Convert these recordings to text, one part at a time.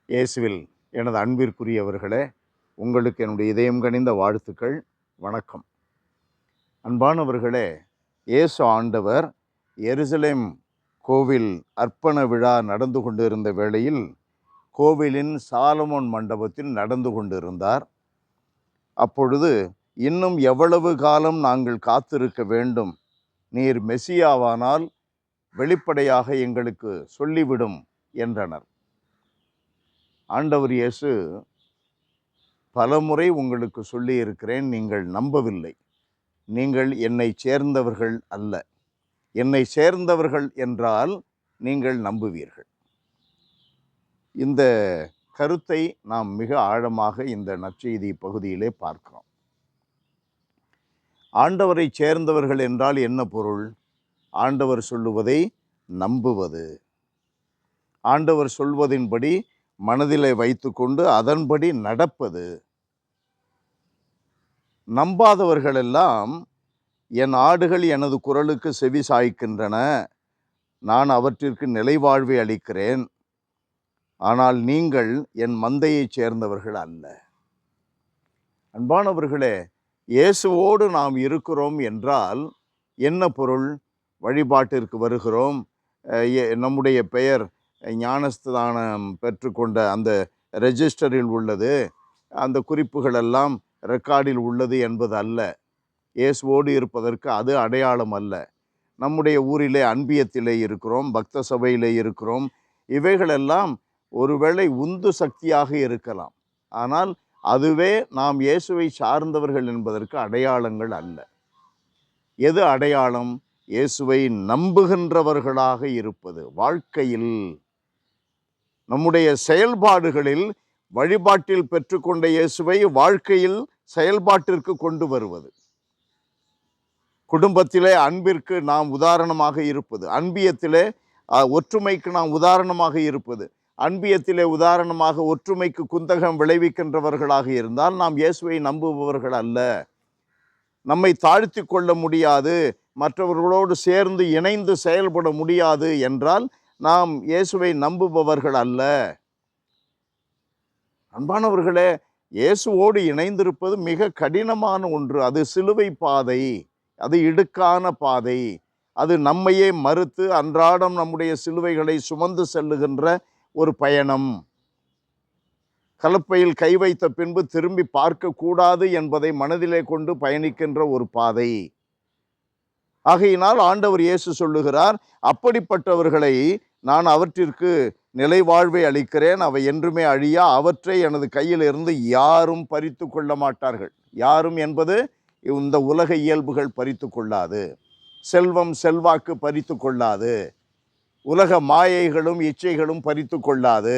இயேசுவில் எனது அன்பிற்குரியவர்களே, உங்களுக்கு என்னுடைய இதயம் கனிந்த வாழ்த்துக்கள். வணக்கம். அன்பானவர்களே, இயேசு ஆண்டவர் எருசலேம் கோவில் அர்ப்பண விழா நடந்து கொண்டிருந்த வேளையில் கோவிலின் சாலமோன் மண்டபத்தில் நடந்து கொண்டிருந்தார். அப்பொழுது, இன்னும் எவ்வளவு காலம் நாங்கள் காத்திருக்க வேண்டும்? நீர் மெசியாவானால் வெளிப்படையாக எங்களுக்கு சொல்லிவிடும் என்றனர். ஆண்டவர் இயேசு, பலமுறை உங்களுக்கு சொல்லியிருக்கிறேன், நீங்கள் நம்பவில்லை. நீங்கள் என்னை சேர்ந்தவர்கள் அல்ல. என்னை சேர்ந்தவர்கள் என்றால் நீங்கள் நம்புவீர்கள். இந்த கருத்தை நாம் மிக ஆழமாக இந்த நற்செய்தி பகுதியிலே பார்க்கிறோம். ஆண்டவரை சேர்ந்தவர்கள் என்றால் என்ன பொருள்? ஆண்டவர் சொல்லுவதை நம்புவது, ஆண்டவர் சொல்வதின்படி மனதிலே வைத்துக்கொண்டு அதன்படி நடப்பது. நம்பாதவர்களெல்லாம், என் ஆடுகள் எனது குரலுக்கு செவி சாய்க்கின்றன, நான் அவற்றிற்கு நிலைவாழ்வை அளிக்கிறேன், ஆனால் நீங்கள் என் மந்தையைச் சேர்ந்தவர்கள் அல்ல. அன்பானவர்களே, இயேசுவோடு நாம் இருக்கிறோம் என்றால் என்ன பொருள்? வழிபாட்டிற்கு வருகிறோம், நம்முடைய பெயர் ஞானஸ்தானம் பெற்றுக்கொண்ட அந்த ரெஜிஸ்டரில் உள்ளது, அந்த குறிப்புகளெல்லாம் ரெக்கார்டில் உள்ளது என்பது அல்ல. இயேசுவோடு இருப்பதற்கு அது அடையாளம் அல்ல. நம்முடைய ஊரிலே அன்பியத்திலே இருக்கிறோம், பக்த சபையிலே இருக்கிறோம். இவைகளெல்லாம் ஒருவேளை உந்து சக்தியாக இருக்கலாம், ஆனால் அதுவே நாம் இயேசுவை சார்ந்தவர்கள் என்பதற்கு அடையாளங்கள் அல்ல. எது அடையாளம்? இயேசுவை நம்புகின்றவர்களாக இருப்பது. வாழ்க்கையில், நம்முடைய செயல்பாடுகளில், வழிபாட்டில் பெற்றுக்கொண்ட இயேசுவை வாழ்க்கையில் செயல்பாட்டிற்கு கொண்டு வருவது. குடும்பத்திலே அன்பிற்கு நாம் உதாரணமாக இருப்பது, அன்பியத்திலே ஒற்றுமைக்கு நாம் உதாரணமாக இருப்பது. அன்பியத்திலே உதாரணமாக ஒற்றுமைக்கு குந்தகம் விளைவிக்கின்றவர்களாக இருந்தால் நாம் இயேசுவை நம்புபவர்கள் அல்ல. நம்மை தாழ்த்தி கொள்ள முடியாது, மற்றவர்களோடு சேர்ந்து இணைந்து செயல்பட முடியாது என்றால் நாம் இயேசுவை நம்புபவர்கள் அல்ல. அன்பானவர்களே, இயேசுவோடு இணைந்திருப்பது மிக கடினமான ஒன்று. அது சிலுவை பாதை, அது இடுக்கான பாதை, அது நம்மையே மறுத்து அன்றாடம் நம்முடைய சிலுவைகளை சுமந்து செல்லுகின்ற ஒரு பயணம். கலப்பையில் கை வைத்த பின்பு திரும்பி பார்க்கக்கூடாது என்பதை மனதிலே கொண்டு பயணிக்கின்ற ஒரு பாதை. ஆகையினால் ஆண்டவர் இயேசு சொல்லுகிறார், அப்படிப்பட்டவர்களை நான் அவற்றிற்கு நிலை வாழ்வை அளிக்கிறேன், அவை என்றுமே அழியா, அவற்றை எனது கையில் இருந்து யாரும் பறித்து கொள்ள மாட்டார்கள். யாரும் என்பது இந்த உலக இயல்புகள் பறித்து கொள்ளாது, செல்வம் செல்வாக்கு பறித்து கொள்ளாது, உலக மாயைகளும் இச்சைகளும் பறித்து கொள்ளாது.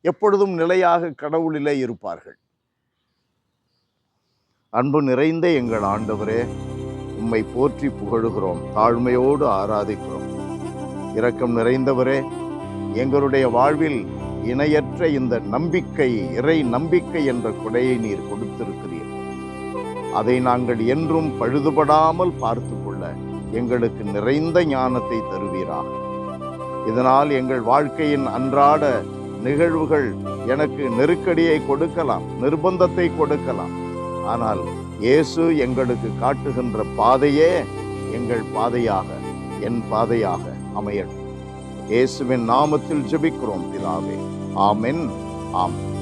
எப்பொழுதும் நிலையாக கடவுளிலே இருப்பார்கள். அன்பு நிறைந்த எங்கள் ஆண்டவரே, உம்மை போற்றி புகழுகிறோம், தாழ்மையோடு ஆராதிக்கிறோம். இரக்கம் நிறைந்தவரே, எங்களுடைய வாழ்வில் இணையற்ற இந்த நம்பிக்கை, இறை நம்பிக்கை என்ற கொடையை நீர் கொடுத்திருக்கிறீர். அதை நாங்கள் என்றும் பழுதுபடாமல் பார்த்து கொள்ள எங்களுக்கு நிறைந்த ஞானத்தை தருவீராக. இதனால் எங்கள் வாழ்க்கையின் அன்றாட நிகழ்வுகள் எனக்கு நெருக்கடியை கொடுக்கலாம், நிர்பந்தத்தை கொடுக்கலாம், ஆனால் இயேசு எங்களுக்கு காட்டுகின்ற பாதையே எங்கள் பாதையாக, என் பாதையாக அமையட்டும். இயேசுவின் நாமத்தில் ஜெபிக்கிறோம் பிதாவே. ஆமென். ஆமென்.